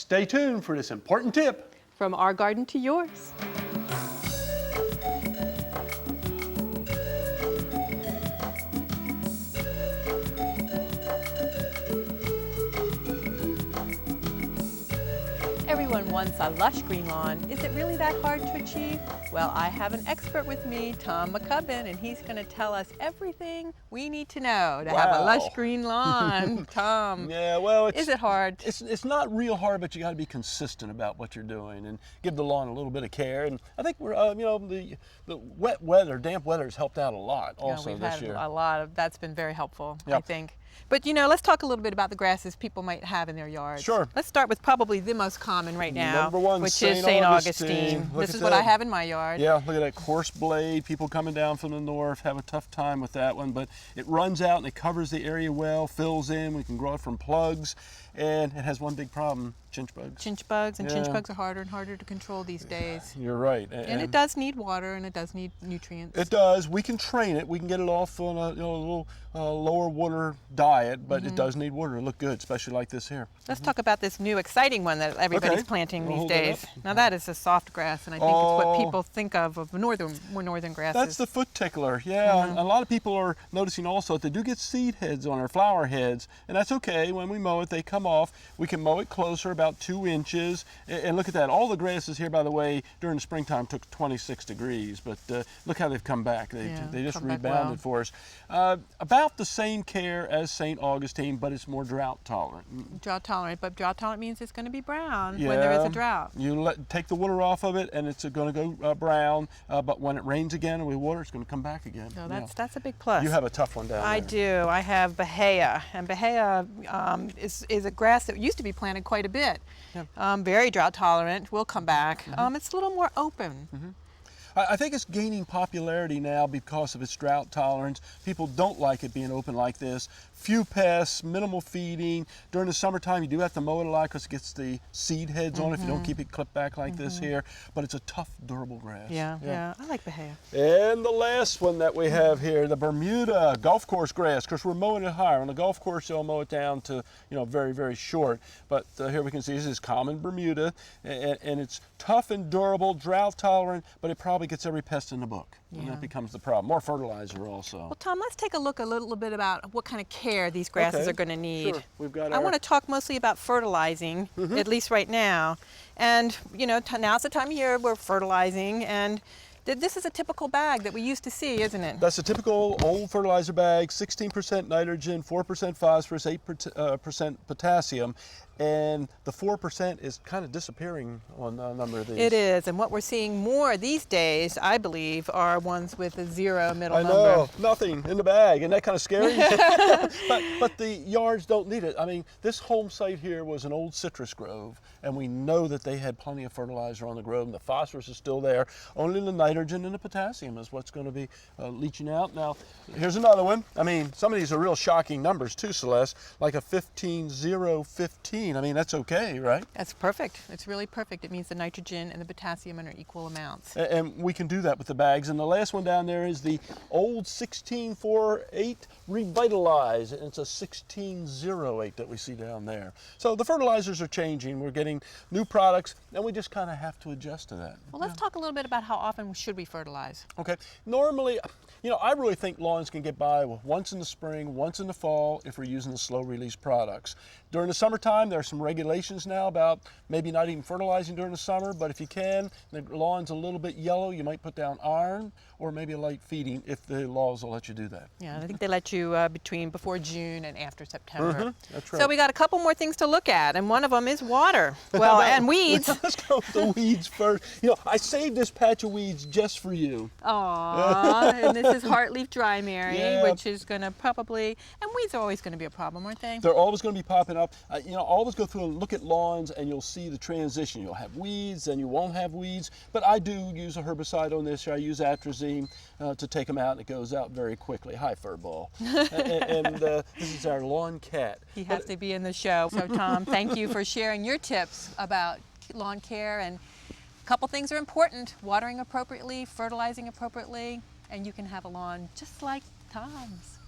Stay tuned for this important tip. From our garden to yours. Everyone wants a lush green lawn. Is it really that hard to achieve? Well, I have an expert with me, Tom McCubbin, and he's going to tell us everything we need to know to have a lush green lawn. Tom, yeah, well, is it hard? It's not real hard, but you got to be consistent about what you're doing and give the lawn a little bit of care. And I think we're, you know, the wet weather, damp weather has helped out a lot also this year. We've had a lot of, that's been very helpful, Yep. I think. But you know, let's talk a little bit about the grasses people might have in their yards. Sure. Let's start with probably the most common right now, Number one, which is St. Augustine. This is what I have in my yard. Yeah, look at that coarse blade. People coming down from the north have a tough time with that one, but it runs out and it covers the area well, fills in. We can grow it from plugs, and it has one big problem: chinch bugs. Chinch bugs, and chinch bugs are harder and harder to control these days. You're right. And it does need water, and it does need nutrients. It does. We can train it. We can get it off on a, little lower water diet, but it does need water to look good, especially like this here. Let's talk about this new exciting one that everybody's planting these days. Now that is a soft grass, and I think it's what people think of northern grasses. That's the foot tickler, yeah. A lot of people are noticing also that they do get seed heads on our flower heads, and that's okay. When we mow it, they come off. We can mow it closer, about 2 inches, and look at that. All the grasses here, by the way, during the springtime took 26 degrees, but look how they've come back. They just rebounded for us. About the same care as St. Augustine, but it's more drought tolerant. Drought tolerant, but drought tolerant means it's going to be brown when there is a drought. You take the water off of it, and it's going to go brown. But when it rains again and we water, it's going to come back again. So that's a big plus. You have a tough one down there. I do. I have bahia, and bahia is a grass that used to be planted quite a bit. Very drought tolerant. Will come back. It's a little more open. I think it's gaining popularity now because of its drought tolerance. People don't like it being open like this. Few pests, minimal feeding. During the summertime, you do have to mow it a lot because it gets the seed heads on if you don't keep it clipped back like this here. But it's a tough, durable grass. Yeah. I like bahia. And the last one that we have here, the Bermuda golf course grass. Of course, we're mowing it higher. On the golf course, they'll mow it down to, very, very short. But here we can see this is common Bermuda, and it's tough and durable, drought tolerant, but it probably gets every pest in the book. And that becomes the problem. More fertilizer also. Well, Tom, let's take a look a little bit about what kind of care these grasses are going to need. Sure. We've got I want to talk mostly about fertilizing, at least right now. And, now's the time of year we're fertilizing, and this is a typical bag that we used to see, isn't it? That's a typical old fertilizer bag, 16% nitrogen, 4% phosphorus, 8% potassium. And the 4% is kind of disappearing on a number of these. It is, and what we're seeing more these days, I believe, are ones with a 0 middle number. I know, nothing in the bag. Isn't that kind of scary? but the yards don't need it. I mean, this home site here was an old citrus grove, and we know that they had plenty of fertilizer on the grove, and the phosphorus is still there. Only the nitrogen and the potassium is what's going to be leaching out. Now, here's another one. I mean, some of these are real shocking numbers too, Celeste, like a 15-0-15. I mean, that's okay, right? That's perfect. It's really perfect. It means the nitrogen and the potassium are equal amounts. And we can do that with the bags. And the last one down there is the old 16-4-8 Revitalize. And it's a 16-0-8 that we see down there. So the fertilizers are changing. We're getting new products, and we just kind of have to adjust to that. Well, let's talk a little bit about how often should we fertilize. Okay. Normally, I really think lawns can get by with once in the spring, once in the fall, if we're using the slow release products. During the summertime, there are some regulations now about maybe not even fertilizing during the summer, but if you can, the lawn's a little bit yellow, you might put down iron or maybe a light feeding if the laws will let you do that. Yeah, I think they let you before June and after September. That's right. So we got a couple more things to look at, and one of them is water. Well, and weeds. Let's go with the weeds first. I saved this patch of weeds just for you. Aww, and this is heartleaf dry-mary, which is going to probably, and weeds are always going to be a problem, aren't they? They're always going to be popping up. Always go through and look at lawns, and you'll see the transition. You'll have weeds, and you won't have weeds. But I do use a herbicide on this. I use atrazine to take them out, and it goes out very quickly. Hi, furball. and this is our lawn cat. He has to be in the show. So, Tom, thank you for sharing your tips about lawn care. And a couple things are important: watering appropriately, fertilizing appropriately, and you can have a lawn just like Tom's.